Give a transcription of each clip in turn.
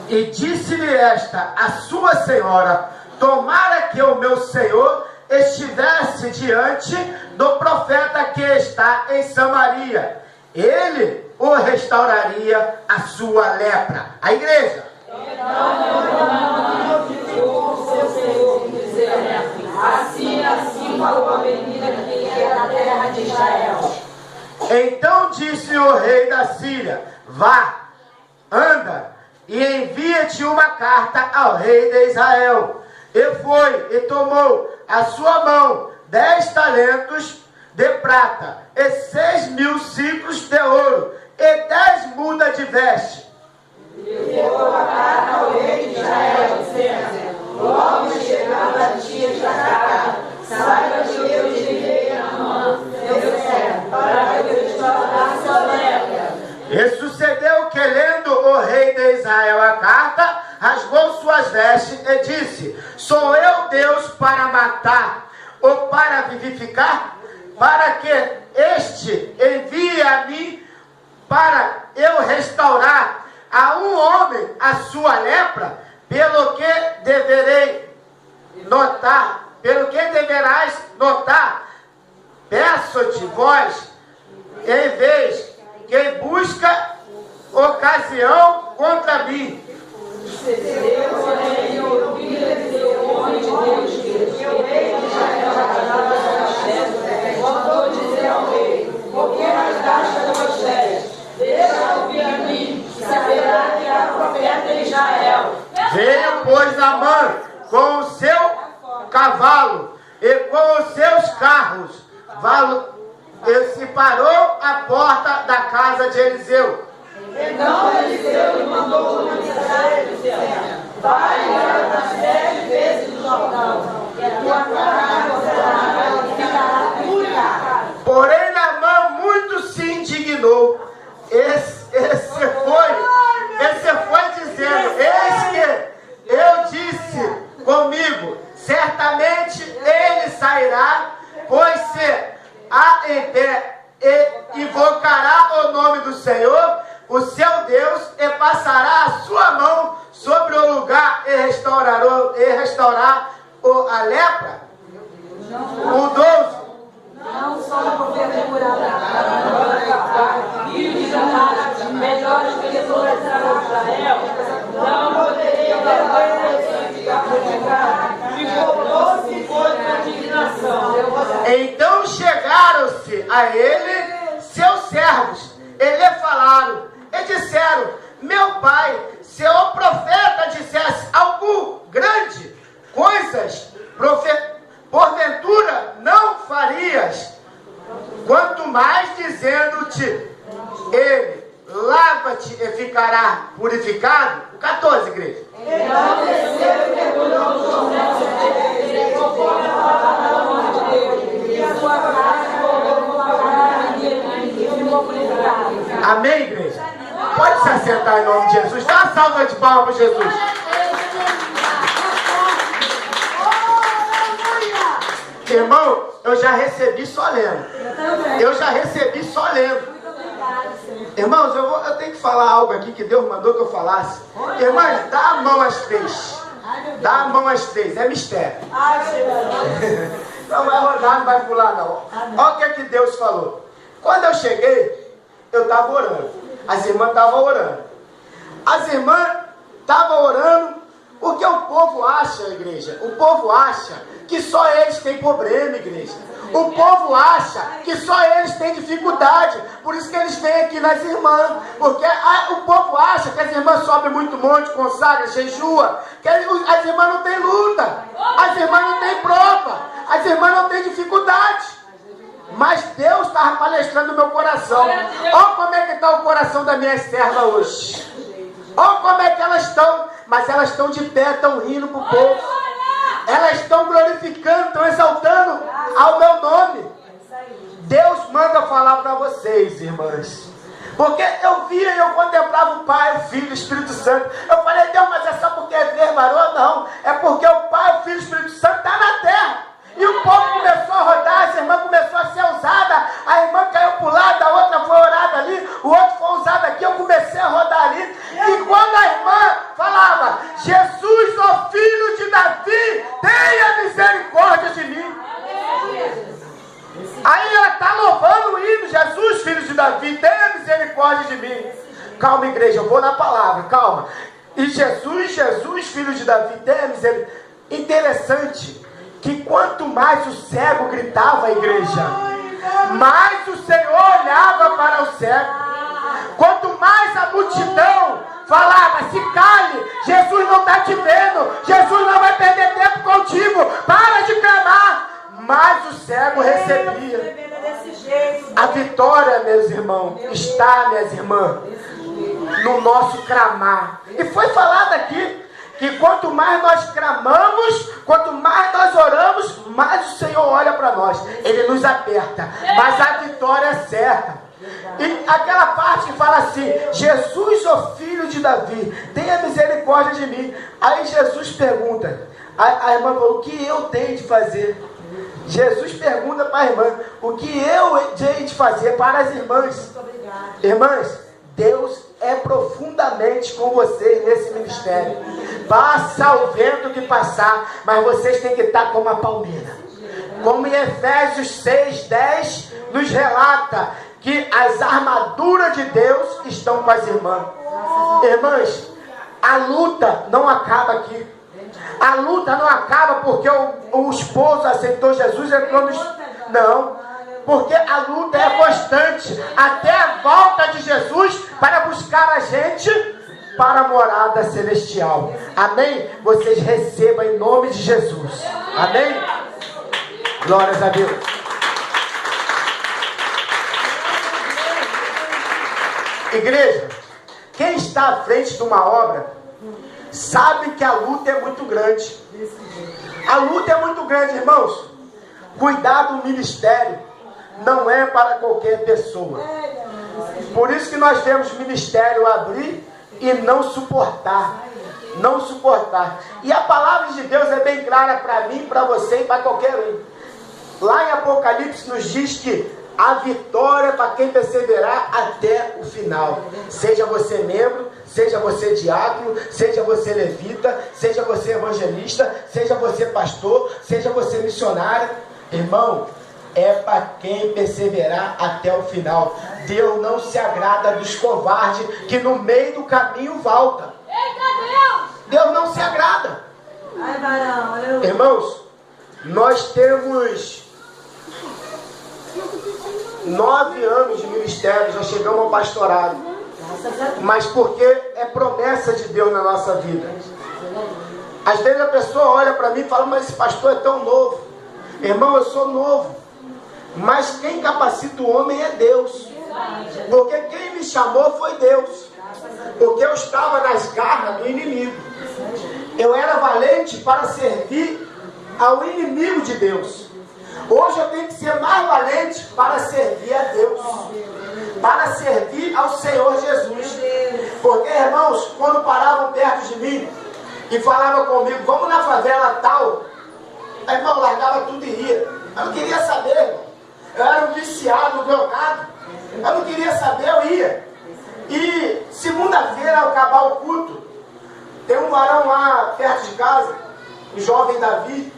E disse-lhe esta, a sua senhora: tomara que o meu senhor estivesse diante do profeta que está em Samaria, ele o restauraria a sua lepra. A igreja. Assim falou a menina que era da terra de Israel. Então disse o rei da Síria: vá, anda, e envia-te uma carta ao rei de Israel. E foi, e tomou a sua mão 10 talentos de prata, e 6.000 ciclos de ouro, e 10 mudas de veste. E levou a carta ao rei de Israel, dizendo: logo chegando a ti esta carta, saiba que eu te enviei a mão, teu servo, para que eu restaurasse a lepra. E sucedeu que, lendo o rei de Israel a carta, rasgou suas vestes e disse: sou eu Deus para matar ou para vivificar? Para que este envie a mim para eu restaurar a um homem a sua lepra? Pelo que deverás notar, peço-te vós, em vez que busca ocasião contra mim. Mandou dizer ao rei: por que rasgaste as tuas vestes? Deixa ouvir a mim, saberá que há profeta em Israel. Veio, pois, Naamã com o seu cavalo e com os seus carros, e se parou à porta da casa de Eliseu. Então Eliseu lhe mandou uma mensagem dizendo: vai e lava 7 vezes no Jordão, e a tua carne ficará pura. Porém Naamã muito se indignou. Esse foi dizendo: eis que eu disse comigo, certamente ele sairá, pois se invocará o nome do Senhor, o seu Deus, e passará a sua mão sobre o lugar e restaurar a lepra. O 12. Não só a profeta curada, e de Galatas, melhores pessoas de Israel, não poderia levar ficar purificado, e voltou-se contra a indignação. Então chegaram-se a ele seus servos, e lhe falaram, e disseram: meu pai, se o profeta dissesse algo grande, coisas, porventura não farias, quanto mais dizendo-te ele: lava-te e ficará purificado. 14, igreja. Então desceu e mergulhou no Jordão, conforme a palavra de Deus, e a sua casa voltou com a carne e ficou purificado. Amém, igreja? Pode se assentar em nome de Jesus. Dá uma salva de palmas para Jesus. Irmão, eu já recebi só lendo. Eu já recebi só lendo. Irmãos, eu tenho que falar algo aqui que Deus mandou que eu falasse. Irmãos, dá a mão às 3. Dá a mão às 3, é mistério. Não vai rodar, não vai pular não. Olha o que é que Deus falou. Quando eu cheguei, eu estava orando. As irmãs estavam orando. As irmãs estavam orando. O que o povo acha, igreja? O povo acha que só eles têm problema, igreja. O povo acha que só eles têm dificuldade. Por isso que eles vêm aqui nas irmãs. Porque o povo acha que as irmãs sobem muito monte, consagra, jejua. Que as irmãs não têm luta. As irmãs não têm prova. As irmãs não têm dificuldade. Mas Deus estava palestrando no meu coração. Olha como é que está o coração da minha serva hoje. Olha como é que elas estão. Mas elas estão de pé, estão rindo para o povo. Elas estão glorificando, estão exaltando ao meu nome. Deus manda falar para vocês, irmãs. Porque eu via e eu contemplava o Pai, o Filho, o Espírito Santo. Eu falei: Deus, mas é só porque é ver varão? Não. É porque o Pai, o Filho e o Espírito Santo estão na terra. E o povo começou a rodar, essa irmã começou a ser usada. A irmã caiu para o lado, a outra foi orada ali, o outro foi usado Davi, tenha misericórdia de mim. Calma, igreja, eu vou na palavra, calma. E Jesus, filho de Davi, tenha misericórdia. Interessante que quanto mais o cego gritava, a igreja, mais o Senhor olhava para o cego. Quanto mais a multidão falava, se cale, Jesus não está te vendo, Jesus não vai perder tempo contigo, para de clamar, mais o cego recebia. A vitória, meus irmãos, está, minhas irmãs, no nosso clamar. E foi falado aqui que quanto mais nós clamamos, quanto mais nós oramos, mais o Senhor olha para nós. Ele nos aperta, mas a vitória é certa. E aquela parte que fala assim, Jesus, ó filho de Davi, tenha misericórdia de mim. Aí Jesus pergunta, a irmã falou, o que eu tenho de fazer? Jesus pergunta para a irmã, o que eu tenho de fazer para as irmãs? Irmãs, Deus é profundamente com vocês nesse ministério. Passa o vento que passar, mas vocês têm que estar como a palmeira. Como em Efésios 6:10 nos relata que as armaduras de Deus estão com as irmãs. Irmãs, a luta não acaba aqui. A luta não acaba porque o esposo aceitou Jesus e entrou nos... Não, porque a luta é constante até a volta de Jesus para buscar a gente para a morada celestial. Amém? Vocês recebam em nome de Jesus. Amém? Glórias a Deus. Igreja, quem está à frente de uma obra sabe que a luta é muito grande. A luta é muito grande, irmãos. Cuidar do ministério não é para qualquer pessoa. Por isso que nós temos ministério abrir e não suportar. Não suportar. E a palavra de Deus é bem clara para mim, para você e para qualquer um. Lá em Apocalipse nos diz que a vitória é para quem perseverar até o final. Seja você membro, seja você diácono, seja você levita, seja você evangelista, seja você pastor, seja você missionário. Irmão, é para quem perseverar até o final. Deus não se agrada dos covardes que no meio do caminho volta. Deus não se agrada. Irmãos, nós temos 9 anos de ministério, já chegamos ao pastorado, mas porque é promessa de Deus na nossa vida. Às vezes a pessoa olha para mim e fala, mas esse pastor é tão novo. Irmão, eu sou novo, mas quem capacita o homem é Deus, porque quem me chamou foi Deus, porque eu estava nas garras do inimigo. Eu era valente para servir ao inimigo de Deus. Hoje eu tenho que ser mais valente para servir a Deus, para servir ao Senhor Jesus. Porque, irmãos, quando paravam perto de mim e falavam comigo, vamos na favela tal, aí, irmão, largava tudo e ia. Eu não queria saber, irmão. Eu era um viciado, drogado. Eu não queria saber, eu ia. E segunda-feira, ao acabar o culto, tem um varão lá perto de casa, o jovem Davi.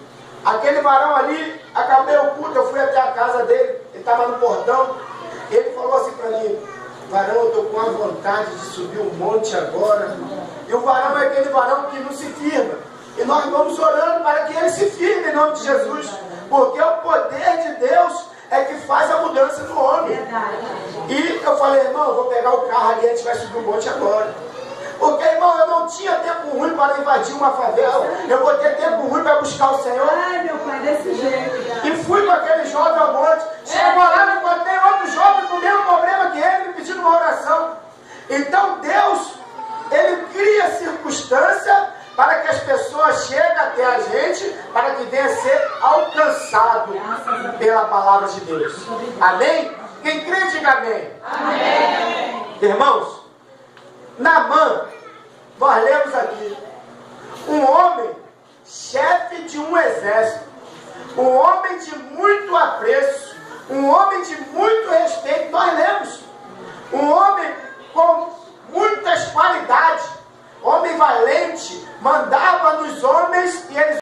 Aquele varão ali, acabei o culto, eu fui até a casa dele, ele estava no portão, ele falou assim para mim, varão, eu estou com a vontade de subir um monte agora. E o varão é aquele varão que não se firma. E nós vamos orando para que ele se firme em nome de Jesus, porque o poder de Deus é que faz a mudança no homem. E eu falei, irmão, eu vou pegar o carro ali, a gente vai subir um monte agora. Porque, irmão, eu não tinha tempo ruim para invadir uma favela. Eu vou ter tempo ruim para buscar o Senhor. Ai, meu pai, desse jeito. E fui com aquele jovem ao monte. Chegou lá, me encontrei outro jovem com o mesmo problema que ele, me pedindo uma oração. Então, Deus, Ele cria circunstância para que as pessoas cheguem até a gente, para que venha a ser alcançado pela palavra de Deus. Amém? Quem crê, diga amém. Amém. Irmãos, Naamã, nós lemos aqui, um homem, chefe de um exército, um homem de muito apreço, um homem de muito respeito, nós lemos, um homem com muitas qualidades, homem valente, mandava nos homens e eles